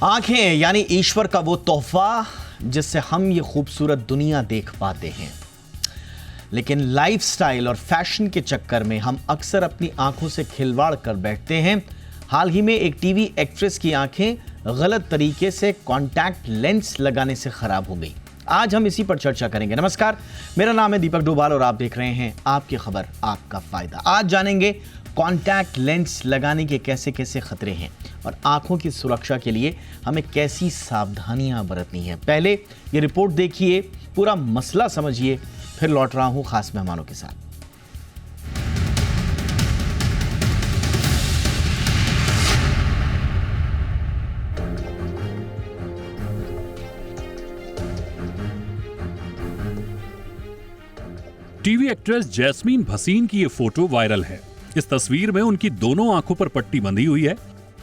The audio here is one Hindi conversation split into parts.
आंखें यानी ईश्वर का वो तोहफा जिससे हम ये खूबसूरत दुनिया देख पाते हैं, लेकिन लाइफस्टाइल और फैशन के चक्कर में हम अक्सर अपनी आंखों से खिलवाड़ कर बैठते हैं। हाल ही में एक टीवी एक्ट्रेस की आंखें गलत तरीके से कॉन्टैक्ट लेंस लगाने से खराब हो गई। आज हम इसी पर चर्चा करेंगे। नमस्कार, मेरा नाम है दीपक डोभाल और आप देख रहे हैं आपकी खबर आपका फायदा। आज जानेंगे कॉन्टैक्ट लेंस लगाने के कैसे कैसे खतरे हैं और आंखों की सुरक्षा के लिए हमें कैसी सावधानियां बरतनी है। पहले ये रिपोर्ट देखिए, पूरा मसला समझिए, फिर लौट रहा हूं खास मेहमानों के साथ। टीवी एक्ट्रेस जैस्मीन भसीन की ये फोटो वायरल है। इस तस्वीर में उनकी दोनों आंखों पर पट्टी बंधी हुई है।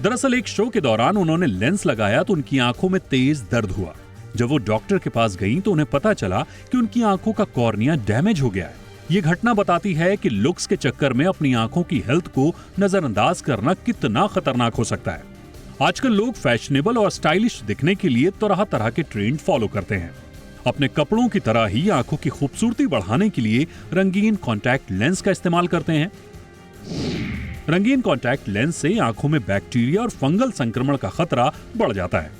दरअसल एक शो के दौरान उन्होंने लेंस लगाया तो उनकी आंखों में तेज दर्द हुआ। जब वो डॉक्टर के पास गईं तो उन्हें पता चला कि उनकी आंखों का कॉर्निया डैमेज हो गया है। ये घटना बताती है कि लुक्स के चक्कर में अपनी आंखों की हेल्थ को नजरअंदाज करना कितना खतरनाक हो सकता है। आजकल लोग फैशनेबल और स्टाइलिश दिखने के लिए तरह तरह के ट्रेंड फॉलो करते हैं। अपने कपड़ों की तरह ही आंखों की खूबसूरती बढ़ाने के लिए रंगीन कॉन्टैक्ट लेंस का इस्तेमाल करते हैं। रंगीन कॉन्टैक्ट लेंस से आंखों में बैक्टीरिया और फंगल संक्रमण का खतरा बढ़ जाता है।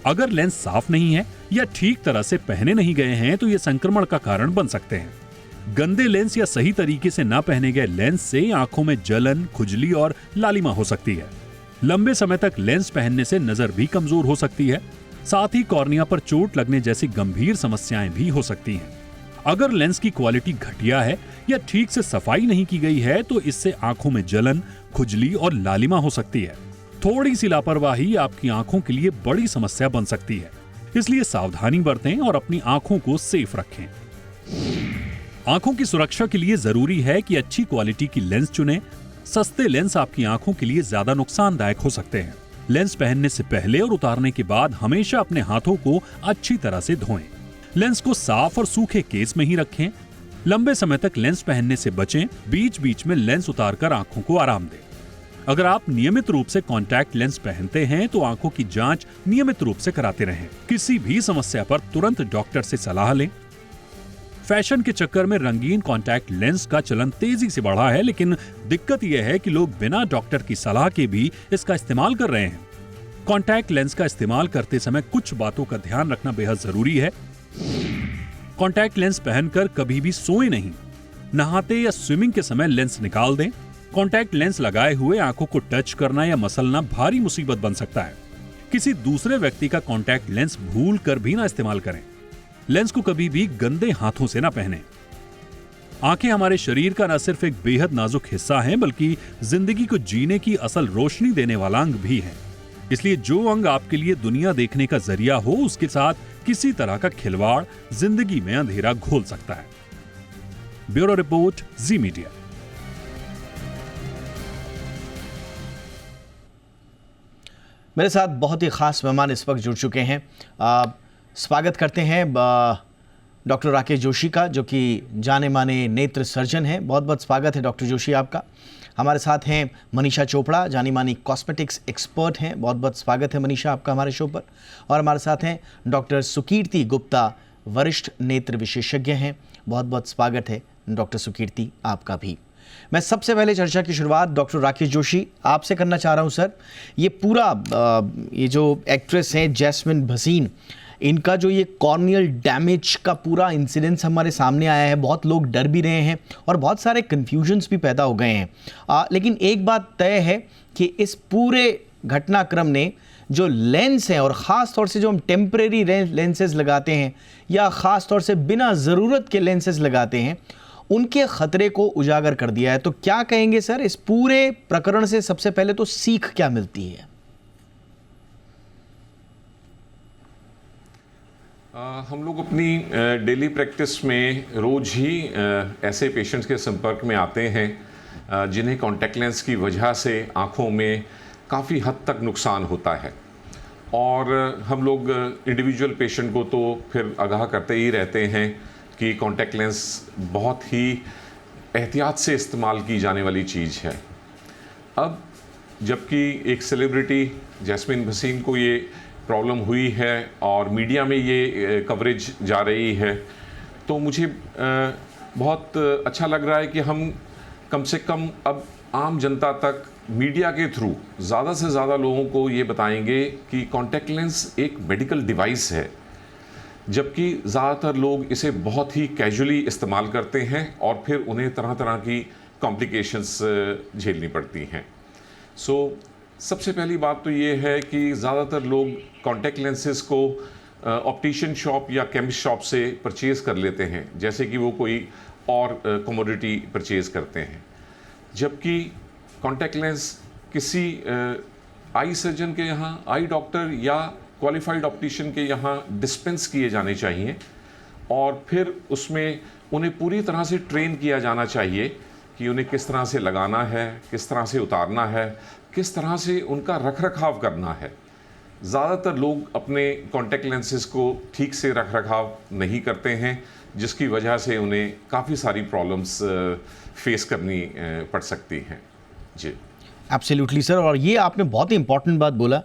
अगर लेंस साफ नहीं है या ठीक तरह से पहने नहीं गए हैं तो ये संक्रमण का कारण बन सकते हैं। गंदे लेंस या सही तरीके से ना पहने गए लेंस से आंखों में जलन, खुजली और लालिमा हो सकती है। लंबे समय तक लेंस पहनने से नजर भी कमजोर हो सकती है। साथ ही कॉर्निया पर चोट लगने जैसी गंभीर समस्याएं भी हो सकती हैं। अगर लेंस की क्वालिटी घटिया है या ठीक से सफाई नहीं की गई है तो इससे आंखों में जलन, खुजली और लालिमा हो सकती है। थोड़ी सी लापरवाही आपकी आंखों के लिए बड़ी समस्या बन सकती है। इसलिए सावधानी बरतें और अपनी आंखों को सेफ रखें। आंखों की सुरक्षा के लिए जरूरी है कि अच्छी क्वालिटी की लेंस चुनें। सस्ते लेंस आपकी आंखों के लिए ज्यादा नुकसानदायक हो सकते हैं। लेंस पहनने से पहले और उतारने के बाद हमेशा अपने हाथों को अच्छी तरह से धोएं। लेंस को साफ और सूखे केस में ही रखें। लंबे समय तक लेंस पहनने से बचें। बीच बीच में लेंस उतारकर आंखों को आराम दें। अगर आप नियमित रूप से कॉन्टैक्ट लेंस पहनते हैं तो आंखों की जांच नियमित रूप से कराते रहें। किसी भी समस्या पर तुरंत डॉक्टर से सलाह लें। फैशन के चक्कर में रंगीन कॉन्टैक्ट लेंस का चलन तेजी से बढ़ा है, लेकिन दिक्कत यह है कि लोग बिना डॉक्टर की सलाह के भी इसका इस्तेमाल कर रहे हैं। कॉन्टैक्ट लेंस का इस्तेमाल करते समय कुछ बातों का ध्यान रखना बेहद जरूरी है। कॉन्टैक्ट लेंस पहनकर कभी भी सोएं नहीं। नहाते या स्विमिंग के समय लेंस निकाल दें। कॉन्टैक्ट लेंस लगाए हुए आंखों को टच करना या मसलना भारी मुसीबत बन सकता है। किसी दूसरे व्यक्ति का कॉन्टैक्ट लेंस भूल कर भी ना इस्तेमाल करें। लेंस को कभी भी गंदे हाथों से ना पहनें। आंखें हमारे शरीर का न सिर्फ एक बेहद नाजुक हिस्सा हैं, बल्कि जिंदगी को जीने की असल रोशनी देने वाला अंग भी है। इसलिए जो अंग आपके लिए दुनिया देखने का जरिया हो, उसके साथ किसी तरह का खिलवाड़ जिंदगी में अंधेरा घोल सकता है। ब्यूरो रिपोर्ट, जी मीडिया। मेरे साथ बहुत ही खास मेहमान इस वक्त जुड़ चुके हैं। स्वागत करते हैं डॉक्टर राकेश जोशी का, जो कि जाने माने नेत्र सर्जन हैं। बहुत बहुत स्वागत है डॉक्टर जोशी आपका। हमारे साथ हैं मनीषा चोपड़ा, जानी मानी कॉस्मेटिक्स एक्सपर्ट हैं। बहुत बहुत स्वागत है मनीषा आपका हमारे शो पर। और हमारे साथ हैं डॉक्टर सुकीर्ति गुप्ता, वरिष्ठ नेत्र विशेषज्ञ हैं। बहुत बहुत स्वागत है डॉक्टर सुकीर्ति आपका भी। मैं सबसे पहले चर्चा की शुरुआत डॉक्टर राकेश जोशी आपसे करना चाह रहा हूं। सर, ये पूरा ये जो एक्ट्रेस हैं जैस्मीन भसीन, इनका जो ये कॉर्नियल डैमेज का पूरा इंसिडेंस हमारे सामने आया है, बहुत लोग डर भी रहे हैं और बहुत सारे कन्फ्यूजन्स भी पैदा हो गए हैं। लेकिन एक बात तय है कि इस पूरे घटनाक्रम ने जो लेंस है, और ख़ास तौर से जो हम टेम्परेरी लेंसेज लगाते हैं या ख़ास तौर से बिना ज़रूरत के लेंसेज लगाते हैं, उनके ख़तरे को उजागर कर दिया है। तो क्या कहेंगे सर, इस पूरे प्रकरण से सबसे पहले तो सीख क्या मिलती है? हम लोग अपनी डेली प्रैक्टिस में रोज़ ही ऐसे पेशेंट्स के संपर्क में आते हैं जिन्हें कॉन्टैक्ट लेंस की वजह से आँखों में काफ़ी हद तक नुकसान होता है। और हम लोग इंडिविजुअल पेशेंट को तो फिर आगाह करते ही रहते हैं कि कॉन्टैक्ट लेंस बहुत ही एहतियात से इस्तेमाल की जाने वाली चीज़ है। अब जबकि एक सेलिब्रिटी जैस्मीन भसीन को ये प्रॉब्लम हुई है और मीडिया में ये कवरेज जा रही है, तो मुझे बहुत अच्छा लग रहा है कि हम कम से कम अब आम जनता तक मीडिया के थ्रू ज़्यादा से ज़्यादा लोगों को ये बताएंगे कि कॉन्टैक्ट लेंस एक मेडिकल डिवाइस है, जबकि ज़्यादातर लोग इसे बहुत ही कैजुअली इस्तेमाल करते हैं और फिर उन्हें तरह तरह की कॉम्प्लिकेशंस झेलनी पड़ती हैं। सबसे पहली बात तो ये है कि ज़्यादातर लोग कॉन्टैक्ट लेंसेज को ऑप्टिशियन शॉप या केमिस्ट शॉप से परचेज़ कर लेते हैं, जैसे कि वो कोई और कमोडिटी परचेज़ करते हैं, जबकि कॉन्टैक्ट लेंस किसी आई सर्जन के यहाँ, आई डॉक्टर या क्वालिफाइड ऑप्टिशियन के यहाँ डिस्पेंस किए जाने चाहिए और फिर उसमें उन्हें पूरी तरह से ट्रेन किया जाना चाहिए कि उन्हें किस तरह से लगाना है, किस तरह से उतारना है, किस तरह से उनका रख रखाव करना है। ज़्यादातर लोग अपने कॉन्टैक्ट लेंसेज को ठीक से रख रखाव नहीं करते हैं, जिसकी वजह से उन्हें काफ़ी सारी प्रॉब्लम्स फेस करनी पड़ सकती हैं। जी एब्सोल्युटली सर, और ये आपने बहुत ही इंपॉर्टेंट बात बोला,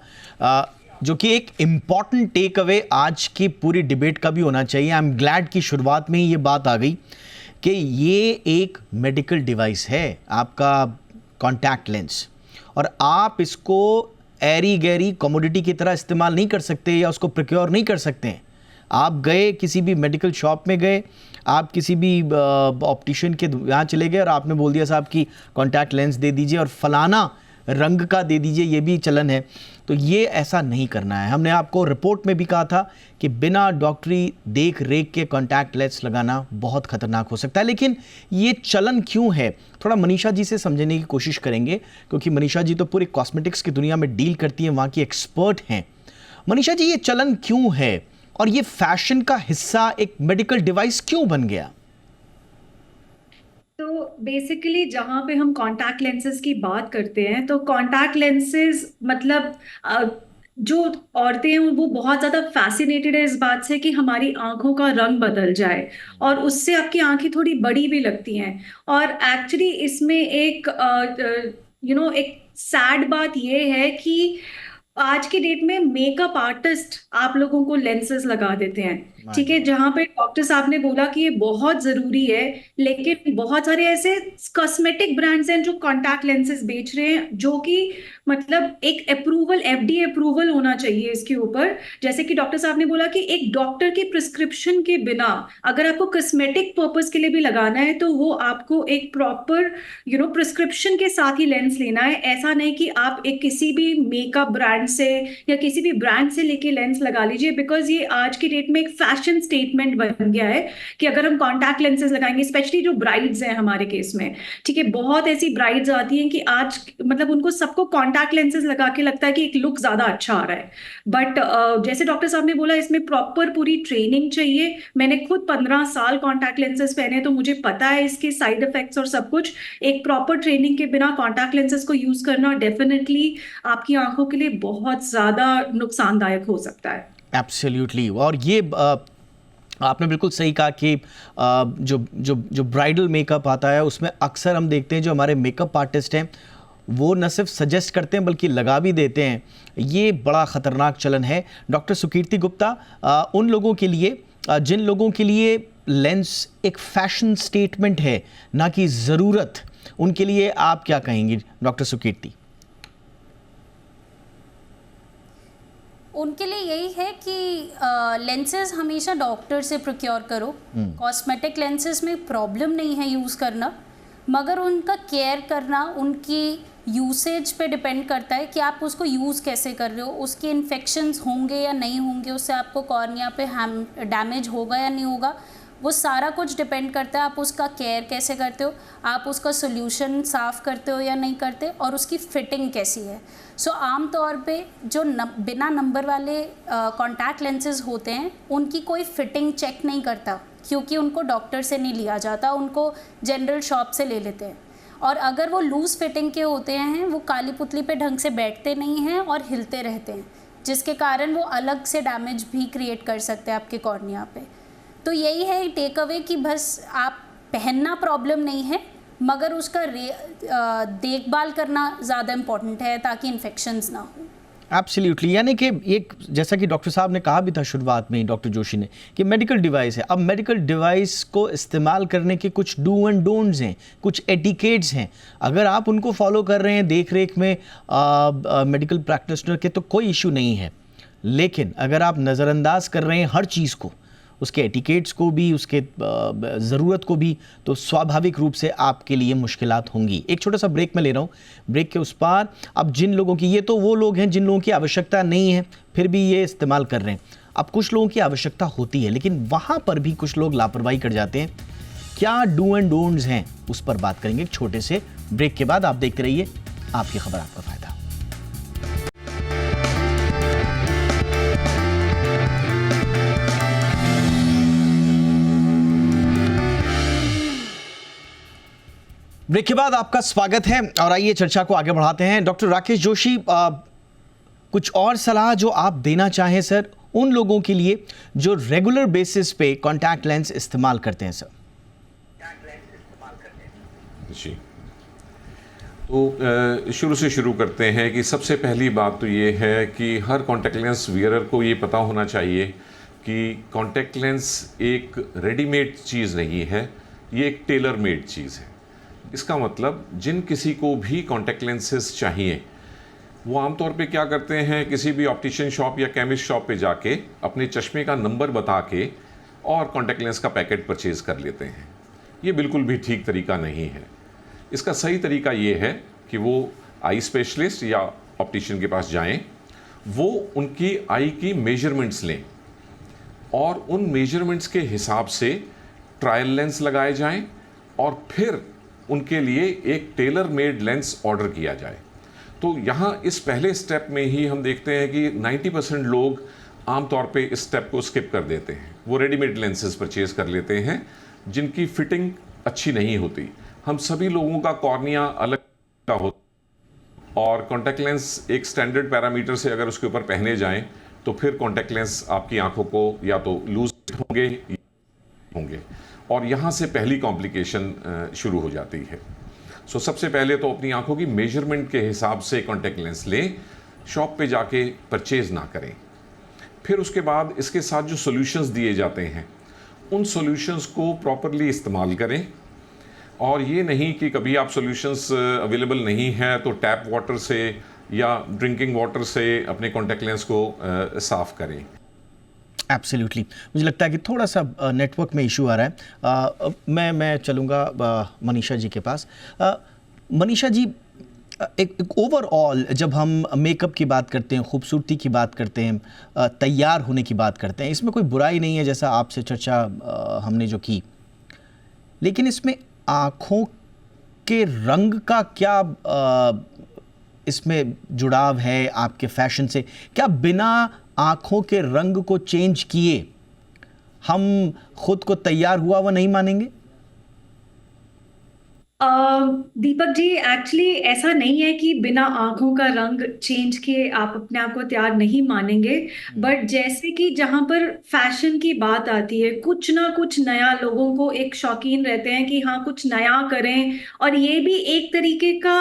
जो कि एक इम्पॉर्टेंट टेक अवे आज की पूरी डिबेट का भी होना चाहिए। आई एम ग्लैड कि शुरुआत में ही ये बात आ गई कि ये एक मेडिकल डिवाइस है, आपका कॉन्टैक्ट लेंस, और आप इसको एरी गैरी कमोडिटी की तरह इस्तेमाल नहीं कर सकते या उसको प्रोक्योर नहीं कर सकते हैं। आप गए किसी भी मेडिकल शॉप में गए, आप किसी भी ऑप्टिशियन के यहाँ चले गए और आपने बोल दिया साहब कि कॉन्टैक्ट लेंस दे दीजिए और फलाना रंग का दे दीजिए, ये भी चलन है, तो ये ऐसा नहीं करना है। हमने आपको रिपोर्ट में भी कहा था कि बिना डॉक्टरी देख रेख के कॉन्टैक्ट लेंस लगाना बहुत खतरनाक हो सकता है। लेकिन ये चलन क्यों है, थोड़ा मनीषा जी से समझने की कोशिश करेंगे, क्योंकि मनीषा जी तो पूरी कॉस्मेटिक्स की दुनिया में डील करती हैं, वहाँ की एक्सपर्ट हैं। मनीषा जी, ये चलन क्यों है और ये फैशन का हिस्सा एक मेडिकल डिवाइस क्यों बन गया? तो बेसिकली जहाँ पे हम कॉन्टैक्ट लेंसेज की बात करते हैं, तो कॉन्टैक्ट लेंसेज मतलब जो औरतें हैं वो बहुत ज़्यादा फैसिनेटेड है इस बात से कि हमारी आंखों का रंग बदल जाए और उससे आपकी आंखें थोड़ी बड़ी भी लगती हैं। और एक्चुअली इसमें एक एक सैड बात ये है कि आज की डेट में मेकअप आर्टिस्ट आप लोगों को लेंसेज लगा देते हैं, ठीक है, जहां पे डॉक्टर साहब ने बोला कि ये बहुत जरूरी है, लेकिन बहुत सारे ऐसे कॉस्मेटिक ब्रांड्स हैं जो कॉन्टैक्ट लेंसेज बेच रहे हैं, जो कि मतलब एक अप्रूवल, FDA अप्रूवल होना चाहिए इसके ऊपर। जैसे कि डॉक्टर साहब ने बोला कि एक डॉक्टर की प्रिस्क्रिप्शन के बिना अगर आपको कॉस्मेटिक पर्पस के लिए भी लगाना है तो वो आपको एक प्रॉपर प्रिस्क्रिप्शन के साथ ही लेंस लेना है। ऐसा नहीं कि आप एक किसी भी मेकअप ब्रांड से या किसी भी ब्रांड से लेके लेंस लगा लीजिए, बिकॉज ये आज की डेट में एक फैशन स्टेटमेंट बन गया है कि अगर हम कॉन्टैक्ट लेंसेज लगाएंगे, स्पेशली जो ब्राइड्स हैं हमारे केस में, ठीक है, बहुत ऐसी ब्राइड्स आती हैं कि आज मतलब उनको सबको कॉन्टैक्ट लेंसेज लगा के लगता है कि एक लुक ज्यादा अच्छा आ रहा है, बट जैसे डॉक्टर साहब ने बोला इसमें प्रॉपर पूरी ट्रेनिंग चाहिए। मैंने खुद 15 साल कॉन्टैक्ट लेंसेज पहने, तो मुझे पता है इसके साइड इफेक्ट्स और सब कुछ। एक प्रॉपर ट्रेनिंग के बिना कॉन्टैक्ट लेंसेज को यूज करना डेफिनेटली आपकी आंखों के लिए बहुत ज्यादा नुकसानदायक हो सकता है। एब्सोल्युटली, और ये आपने बिल्कुल सही कहा कि जो ब्राइडल मेकअप आता है उसमें अक्सर हम देखते हैं जो हमारे मेकअप आर्टिस्ट हैं वो न सिर्फ सजेस्ट करते हैं बल्कि लगा भी देते हैं। ये बड़ा ख़तरनाक चलन है। डॉक्टर सुकीर्ति गुप्ता, उन लोगों के लिए जिन लोगों के लिए लेंस एक फैशन स्टेटमेंट है ना कि ज़रूरत, उनके लिए आप क्या कहेंगी डॉक्टर सुकीर्ति? उनके लिए यही है कि लेंसेज हमेशा डॉक्टर से प्रोक्योर करो। कॉस्मेटिक लेंसेज में प्रॉब्लम नहीं है यूज़ करना, मगर उनका केयर करना उनकी यूसेज पे डिपेंड करता है कि आप उसको यूज़ कैसे कर रहे हो, उसके इन्फेक्शंस होंगे या नहीं होंगे, उससे आपको कॉर्निया पे डैमेज होगा या नहीं होगा, वो सारा कुछ डिपेंड करता है। आप उसका केयर कैसे करते हो, आप उसका सोल्यूशन साफ़ करते हो या नहीं करते, और उसकी फिटिंग कैसी है। सो आम तौर पे जो बिना नंबर वाले कॉन्टैक्ट लेंसेज होते हैं उनकी कोई फिटिंग चेक नहीं करता, क्योंकि उनको डॉक्टर से नहीं लिया जाता, उनको जनरल शॉप से ले लेते हैं। और अगर वो लूज़ फिटिंग के होते हैं वो काली पुतली पे ढंग से बैठते नहीं हैं और हिलते रहते हैं, जिसके कारण वो अलग से डैमेज भी क्रिएट कर सकते हैं आपके कॉर्निया पे। तो यही है टेक अवे कि बस आप पहनना प्रॉब्लम नहीं है, मगर उसका देखभाल करना ज़्यादा इम्पोर्टेंट है ताकि इन्फेक्शंस ना हो। एब्सोल्युटली, यानी कि एक जैसा कि डॉक्टर साहब ने कहा भी था शुरुआत में ही, डॉक्टर जोशी ने, कि मेडिकल डिवाइस है। अब मेडिकल डिवाइस को इस्तेमाल करने के कुछ डू एंड डोंट्स हैं, कुछ एटिकेट्स हैं। अगर आप उनको फॉलो कर रहे हैं देख रेख में मेडिकल प्रैक्टिशनर के, तो कोई इशू नहीं है। लेकिन अगर आप नज़रअंदाज कर रहे हैं हर चीज़ को, उसके एटिकेट्स को भी, उसके ज़रूरत को भी, तो स्वाभाविक रूप से आपके लिए मुश्किलात होंगी। एक छोटा सा ब्रेक में ले रहा हूँ। ब्रेक के उस पार अब जिन लोगों की, ये तो वो लोग हैं जिन लोगों की आवश्यकता नहीं है फिर भी ये इस्तेमाल कर रहे हैं। अब कुछ लोगों की आवश्यकता होती है लेकिन वहाँ पर भी कुछ लोग लापरवाही कर जाते हैं। क्या डू एंड डोंट्स हैं, उस पर बात करेंगे एक छोटे से ब्रेक के बाद। आप देखते रहिए आपकी खबर, आपका फायदा। ब्रेक के बाद आपका स्वागत है और आइए चर्चा को आगे बढ़ाते हैं। डॉक्टर राकेश जोशी, कुछ और सलाह जो आप देना चाहें सर उन लोगों के लिए जो रेगुलर बेसिस पे कॉन्टैक्ट लेंस इस्तेमाल करते हैं सर। जी, तो शुरू से शुरू करते हैं कि सबसे पहली बात तो ये है कि हर कॉन्टैक्ट लेंस वियरर को ये पता होना चाहिए कि कॉन्टैक्ट लेंस एक रेडीमेड चीज़ नहीं है, ये एक टेलर मेड चीज़ है। इसका मतलब जिन किसी को भी कॉन्टैक्ट लेंसेज चाहिए वो आमतौर पे क्या करते हैं, किसी भी ऑप्टिशियन शॉप या केमिस्ट शॉप पे जाके अपने चश्मे का नंबर बता के और कॉन्टैक्ट लेंस का पैकेट परचेज कर लेते हैं। ये बिल्कुल भी ठीक तरीका नहीं है। इसका सही तरीका ये है कि वो आई स्पेशलिस्ट या ऑप्टिशियन के पास जाएं, वो उनकी आई की मेजरमेंट्स लें और उन मेजरमेंट्स के हिसाब से ट्रायल लेंस लगाए जाएं और फिर उनके लिए एक टेलर मेड लेंस ऑर्डर किया जाए। तो यहाँ इस पहले स्टेप में ही हम देखते हैं कि 90% लोग आमतौर पे इस स्टेप को स्किप कर देते हैं। वो रेडीमेड लेंसेज परचेज कर लेते हैं जिनकी फिटिंग अच्छी नहीं होती। हम सभी लोगों का कॉर्निया अलग का होता और कॉन्टैक्ट लेंस एक स्टैंडर्ड पैरामीटर से अगर उसके ऊपर पहने जाएं तो फिर कॉन्टैक्ट लेंस आपकी आंखों को या तो लूज होंगे और यहाँ से पहली कॉम्प्लिकेशन शुरू हो जाती है। सो सबसे पहले तो अपनी आंखों की मेजरमेंट के हिसाब से कॉन्टैक्ट लेंस लें, शॉप पे जाके परचेज ना करें। फिर उसके बाद इसके साथ जो सॉल्यूशंस दिए जाते हैं उन सॉल्यूशंस को प्रॉपरली इस्तेमाल करें और ये नहीं कि कभी आप सॉल्यूशंस अवेलेबल नहीं है तो टैप वाटर से या ड्रिंकिंग वाटर से अपने कॉन्टैक्ट लेंस को साफ़ करें। एब्सोल्युटली, मुझे लगता है कि थोड़ा सा नेटवर्क में इशू आ रहा है। मैं चलूँगा मनीषा जी के पास। मनीषा जी, एक ओवरऑल जब हम मेकअप की बात करते हैं, खूबसूरती की बात करते हैं, तैयार होने की बात करते हैं, इसमें कोई बुराई नहीं है जैसा आपसे चर्चा हमने जो की, लेकिन इसमें आँखों के रंग का क्या इसमें जुड़ाव है आपके फैशन से? क्या बिना आँखों के रंग को चेंज किए हम खुद को तैयार हुआ वो नहीं मानेंगे? दीपक जी, एक्चुअली ऐसा नहीं है कि बिना आंखों का रंग चेंज किए आप अपने आप को तैयार नहीं मानेंगे। बट जैसे कि जहां पर फैशन की बात आती है, कुछ ना कुछ नया, लोगों को एक शौकीन रहते हैं कि हाँ कुछ नया करें, और ये भी एक तरीके का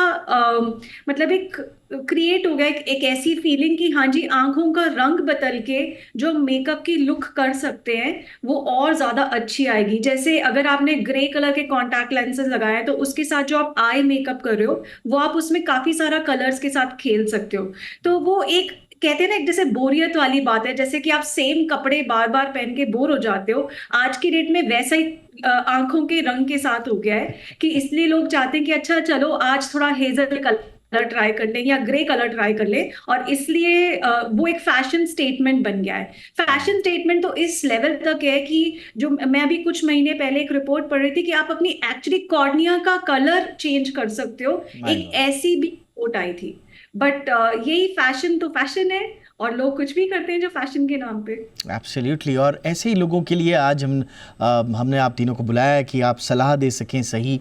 मतलब एक क्रिएट हो गया एक ऐसी फीलिंग कि हाँ जी, आंखों का रंग बदल के जो मेकअप की लुक कर सकते हैं वो और ज्यादा अच्छी आएगी। जैसे अगर आपने ग्रे कलर के कॉन्टैक्ट लेंसेज लगाए हैं तो उसके साथ जो आप आई मेकअप कर रहे हो वो आप उसमें काफी सारा कलर्स के साथ खेल सकते हो। तो वो एक कहते हैं ना, एक जैसे बोरियत वाली बात है, जैसे कि आप सेम कपड़े बार बार पहन के बोर हो जाते हो, आज की डेट में वैसा ही आंखों के रंग के साथ हो गया है कि इसलिए लोग चाहते हैं कि अच्छा चलो आज थोड़ा हेजल कलर ट्राई कर लें या ग्रे कलर ट्राई कर लें, और इसलिए वो एक फैशन स्टेटमेंट बन गया है। फैशन स्टेटमेंट तो इस लेवल तक है कि जो मैं अभी कुछ महीने पहले एक रिपोर्ट पढ़ रही थी कि आप अपनी एक्चुअली कॉर्निया का कलर चेंज कर सकते हो, एक ऐसी भी रिपोर्ट आई थी। बट यही फैशन तो फैशन है और लोग कुछ भी करते हैं जो फैशन के नाम पे। एब्सोल्युटली। और ऐसे ही लोगों के लिए आज हमने आप तीनों को बुलाया है कि आप सलाह दे सकें सही।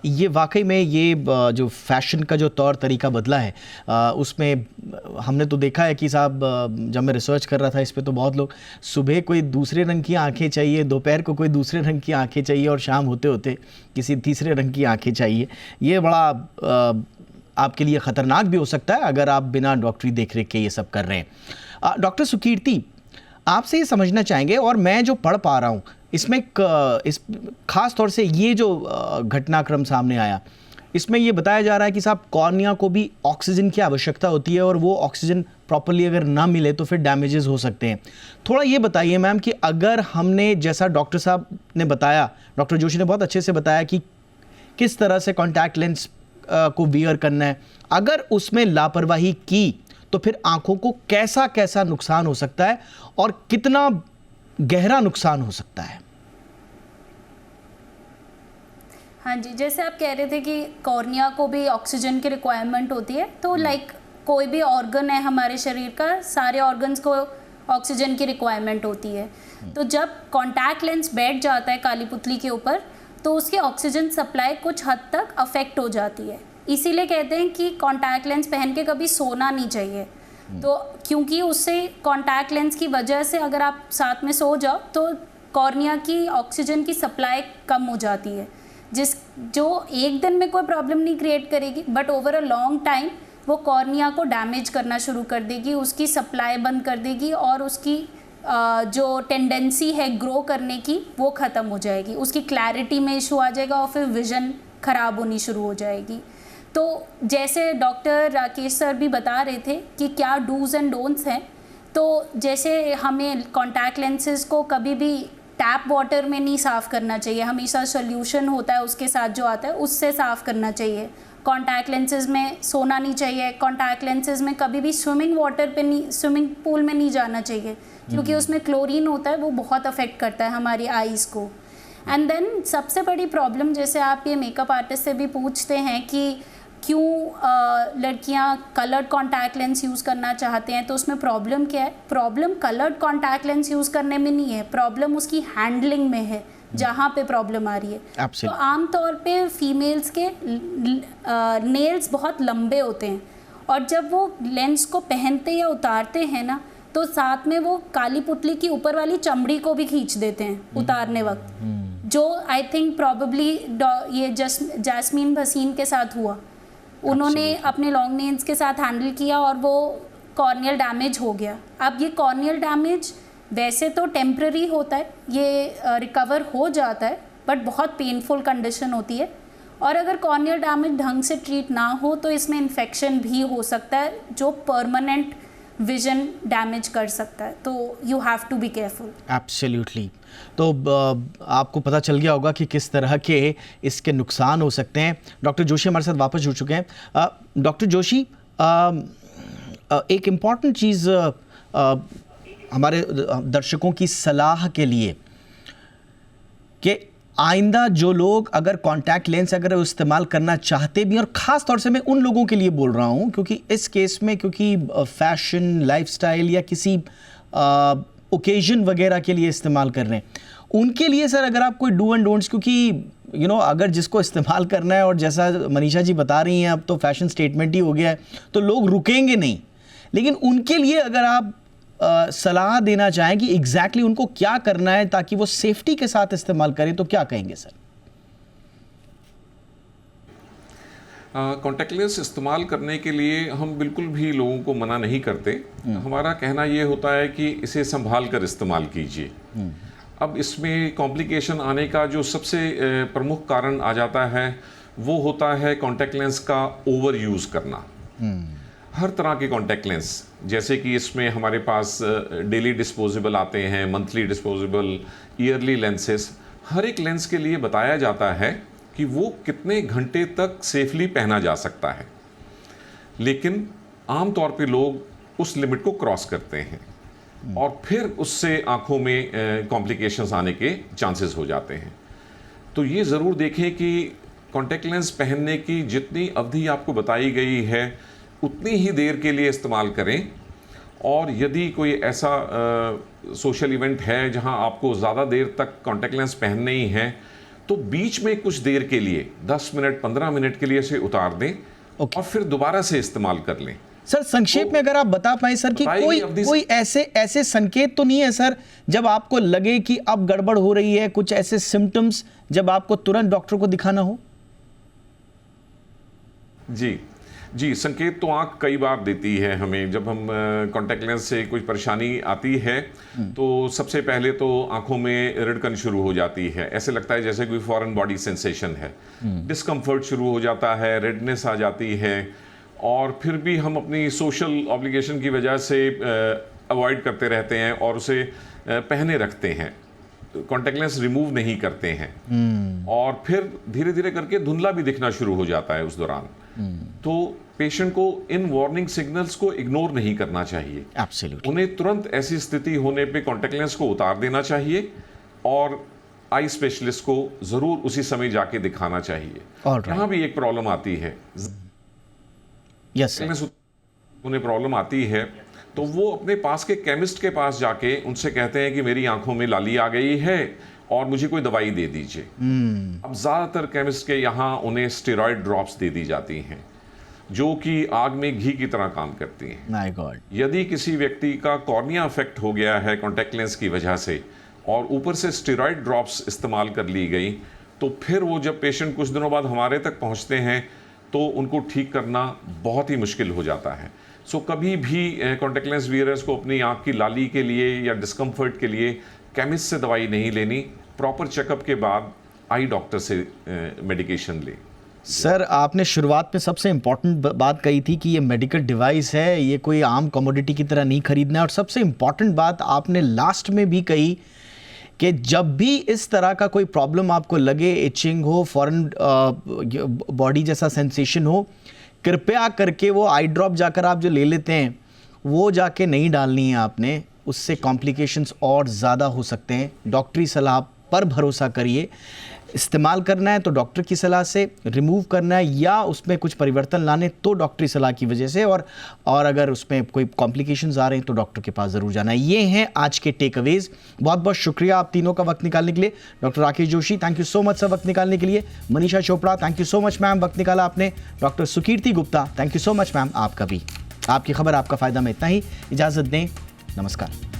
ये वाकई में ये जो फैशन का जो तौर तरीका बदला है, उसमें हमने तो देखा है कि साहब, जब मैं रिसर्च कर रहा था इस पे, तो बहुत लोग सुबह कोई दूसरे रंग की आंखें चाहिए, दोपहर को कोई दूसरे रंग की आंखें चाहिए, और शाम होते होते किसी तीसरे रंग की आंखें चाहिए। ये बड़ा आपके लिए ख़तरनाक भी हो सकता है अगर आप बिना डॉक्टरी देख रेख के ये सब कर रहे हैं। डॉक्टर सुकीर्ति, आपसे ये समझना चाहेंगे, और मैं जो पढ़ पा रहा हूँ इसमें इस खास तौर से ये जो घटनाक्रम सामने आया, इसमें ये बताया जा रहा है कि साहब कॉर्निया को भी ऑक्सीजन की आवश्यकता होती है, और वो ऑक्सीजन प्रॉपरली अगर ना मिले तो फिर डैमेजेस हो सकते हैं। थोड़ा ये बताइए मैम कि अगर हमने, जैसा डॉक्टर साहब ने बताया, डॉक्टर जोशी ने बहुत अच्छे से बताया कि किस तरह से कॉन्टैक्ट लेंस को वियर करना है, अगर उसमें लापरवाही की तो फिर आंखों को कैसा कैसा नुकसान हो सकता है और कितना गहरा नुकसान हो सकता है। हाँ जी, जैसे आप कह रहे थे कि कॉर्निया को भी ऑक्सीजन की रिक्वायरमेंट होती है, तो लाइक कोई भी ऑर्गन है हमारे शरीर का, सारे ऑर्गन्स को ऑक्सीजन की रिक्वायरमेंट होती है। तो जब कॉन्टैक्ट लेंस बैठ जाता है काली पुतली के ऊपर, तो उसकी ऑक्सीजन सप्लाई कुछ हद तक अफेक्ट हो जाती है। इसीलिए कहते हैं कि कॉन्टैक्ट लेंस पहन के कभी सोना नहीं चाहिए। तो क्योंकि उससे कॉन्टैक्ट लेंस की वजह से अगर आप साथ में सो जाओ तो कॉर्निया की ऑक्सीजन की सप्लाई कम हो जाती है, जो एक दिन में कोई प्रॉब्लम नहीं क्रिएट करेगी, but over a long time वो कॉर्निया को डैमेज करना शुरू कर देगी, उसकी सप्लाई बंद कर देगी, और उसकी जो टेंडेंसी है ग्रो करने की वो ख़त्म हो जाएगी, उसकी क्लैरिटी में इशू आ जाएगा, और फिर विज़न ख़राब होनी शुरू हो जाएगी। तो जैसे डॉक्टर राकेश सर भी बता रहे थे कि क्या डूज़ एंड डोंट्स हैं, तो जैसे हमें कॉन्टैक्ट लेंसेज को कभी भी टैप वाटर में नहीं साफ़ करना चाहिए, हमेशा सोल्यूशन होता है उसके साथ जो आता है उससे साफ़ करना चाहिए। कॉन्टैक्ट लेंसेज में सोना नहीं चाहिए, कॉन्टैक्ट लेंसेज में कभी भी स्विमिंग पूल में नहीं जाना चाहिए, क्योंकि उसमें क्लोरीन होता है, वो बहुत अफेक्ट करता है हमारी आईज़ को। एंड देन सबसे बड़ी प्रॉब्लम, जैसे आप ये मेकअप आर्टिस्ट से भी पूछते हैं कि क्यों लड़कियां कलर्ड कॉन्टैक्ट लेंस यूज़ करना चाहते हैं, तो उसमें प्रॉब्लम क्या है? Problem coloured contact lens use करने में नहीं है, प्रॉब्लम उसकी हैंडलिंग में है, जहाँ पे प्रॉब्लम आ रही है। तो आमतौर पे फीमेल्स के नेल्स बहुत लंबे होते हैं, और जब वो लेंस को पहनते या उतारते हैं ना, तो साथ में वो काली पुतली की ऊपर वाली चमड़ी को भी खींच देते हैं उतारने वक्त, जो आई थिंक प्रॉबेबली ये जैस्मीन भसीन के साथ हुआ। उन्होंने अपने लॉन्ग नेल्स के साथ हैंडल किया और वो कॉर्नियल डैमेज हो गया। अब ये कॉर्नियल डैमेज वैसे तो टेम्पररी होता है, ये रिकवर हो जाता है, बट बहुत पेनफुल कंडीशन होती है, और अगर कॉर्नियल डैमेज ढंग से ट्रीट ना हो तो इसमें इन्फेक्शन भी हो सकता है, जो परमानेंट विजन डैमेज कर सकता है। तो you have to be careful. Absolutely. तो आपको पता चल गया होगा कि किस तरह के इसके नुकसान हो सकते हैं। डॉक्टर जोशी हमारे साथ वापस जुड़ चुके हैं। डॉक्टर जोशी, एक इम्पॉर्टेंट चीज़ हमारे दर्शकों की सलाह के लिए कि आइंदा जो लोग अगर कॉन्टैक्ट लेंस अगर इस्तेमाल करना चाहते भी, और ख़ास तौर से मैं उन लोगों के लिए बोल रहा हूँ क्योंकि इस केस में, क्योंकि फैशन, लाइफस्टाइल या किसी ओकेजन वगैरह के लिए इस्तेमाल कर रहे हैं, उनके लिए सर अगर आप कोई डू एंड डोंट्स, क्योंकि अगर जिसको इस्तेमाल करना है, और जैसा मनीषा जी बता रही हैं अब तो फैशन स्टेटमेंट ही हो गया है, तो लोग रुकेंगे नहीं, लेकिन उनके लिए अगर आप सलाह देना चाहें कि एग्जैक्टली उनको क्या करना है ताकि वो सेफ्टी के साथ इस्तेमाल करें, तो क्या कहेंगे सर? कॉन्टैक्ट लेंस इस्तेमाल करने के लिए हम बिल्कुल भी लोगों को मना नहीं करते। हमारा कहना ये होता है कि इसे संभाल कर इस्तेमाल कीजिए। अब इसमें कॉम्प्लिकेशन आने का जो सबसे प्रमुख कारण आ जाता है वो होता है कॉन्टैक्ट लेंस का ओवर यूज़ करना। हर तरह के कॉन्टैक्ट लेंस, जैसे कि इसमें हमारे पास डेली डिस्पोजेबल आते हैं, मंथली डिस्पोजेबल, ईयरली लेंसेस, हर एक लेंस के लिए बताया जाता है कि वो कितने घंटे तक सेफली पहना जा सकता है, लेकिन आम तौर पे लोग उस लिमिट को क्रॉस करते हैं और फिर उससे आँखों में कॉम्प्लिकेशंस आने के चांसेस हो जाते हैं। तो ये ज़रूर देखें कि कॉन्टैक्ट लेंस पहनने की जितनी अवधि आपको बताई गई है उतनी ही देर के लिए इस्तेमाल करें, और यदि कोई ऐसा सोशल इवेंट है जहां आपको ज़्यादा देर तक कॉन्टैक्ट लेंस पहनने ही है, तो बीच में कुछ देर के लिए 10 मिनट 15 मिनट के लिए इसे उतार दें और फिर दोबारा से इस्तेमाल कर लें। सर संक्षेप में अगर आप बता पाए सर कि कोई ऐसे संकेत तो नहीं है सर जब आपको लगे कि अब गड़बड़ हो रही है, कुछ ऐसे सिम्टम्स जब आपको तुरंत डॉक्टर को दिखाना हो? जी, संकेत तो आंख कई बार देती है हमें। जब हम कॉन्टैक्ट लेंस से कुछ परेशानी आती है तो सबसे पहले तो आंखों में रिड़कन शुरू हो जाती है, ऐसे लगता है जैसे कोई फॉरेन बॉडी सेंसेशन है, डिस्कम्फर्ट शुरू हो जाता है, रेडनेस आ जाती है, और फिर भी हम अपनी सोशल ऑब्लिगेशन की वजह से अवॉइड करते रहते हैं और उसे पहने रखते हैं, कॉन्टैक्ट लेंस रिमूव नहीं करते हैं, और फिर धीरे धीरे करके धुंधला भी दिखना शुरू हो जाता है उस दौरान। तो पेशेंट को इन वार्निंग सिग्नल्स को इग्नोर नहीं करना चाहिए। Absolutely. उन्हें तुरंत ऐसी स्थिति होने पे कॉन्टैक्ट लेंस को उतार देना चाहिए और आई स्पेशलिस्ट को जरूर उसी समय जाके दिखाना चाहिए। All right. यहाँ भी एक प्रॉब्लम आती है, यस सर, उन्हें प्रॉब्लम आती है तो वो अपने पास के केमिस्ट के पास जाके उनसे कहते हैं कि मेरी आंखों में लाली आ गई है और मुझे कोई दवाई दे दीजिए। अब ज़्यादातर केमिस्ट के यहाँ उन्हें स्टेरॉयड ड्रॉप्स दे दी जाती हैं जो कि आग में घी की तरह काम करती हैं। My God. यदि किसी व्यक्ति का कॉर्निया अफेक्ट हो गया है कॉन्टैक्ट लेंस की वजह से और ऊपर से स्टेरॉयड ड्रॉप्स इस्तेमाल कर ली गई, तो फिर वो जब पेशेंट कुछ दिनों बाद हमारे तक पहुँचते हैं तो उनको ठीक करना बहुत ही मुश्किल हो जाता है। सो कभी भी कॉन्टैक्ट लेंस वियरर्स को अपनी आँख की लाली के लिए या डिस्कम्फर्ट के लिए केमिस्ट से दवाई नहीं लेनी, प्रॉपर चेकअप के बाद आई डॉक्टर से मेडिकेशन ले। सर आपने शुरुआत में सबसे इम्पॉर्टेंट बात कही थी कि ये मेडिकल डिवाइस है, ये कोई आम कमोडिटी की तरह नहीं खरीदना है, और सबसे इम्पॉर्टेंट बात आपने लास्ट में भी कही कि जब भी इस तरह का कोई प्रॉब्लम आपको लगे, इचिंग हो, फॉरेन बॉडी जैसा सेंसेशन हो, कृपया करके वो आई ड्रॉप जाकर आप जो ले लेते हैं वो जाके नहीं डालनी है आपने, उससे कॉम्प्लिकेशंस और ज़्यादा हो सकते हैं। डॉक्टरी सलाह पर भरोसा करिए, इस्तेमाल करना है तो डॉक्टर की सलाह से, रिमूव करना है या उसमें कुछ परिवर्तन लाने तो डॉक्टरी सलाह की वजह से, और अगर उसमें कोई कॉम्प्लिकेशंस आ रहे हैं तो डॉक्टर के पास ज़रूर जाना है। ये हैं आज के टेक अवेज। बहुत बहुत शुक्रिया आप तीनों का वक्त निकालने के लिए। Doctor Rakesh Joshi, thank you so much sir वक्त निकालने के लिए। Manisha Chopra, thank you so much ma'am, वक्त निकाला आपने। Doctor Sukirti Gupta, thank you so much ma'am, आपका भी। आपकी खबर आपका फ़ायदा में इतना ही। इजाज़त दें, नमस्कार।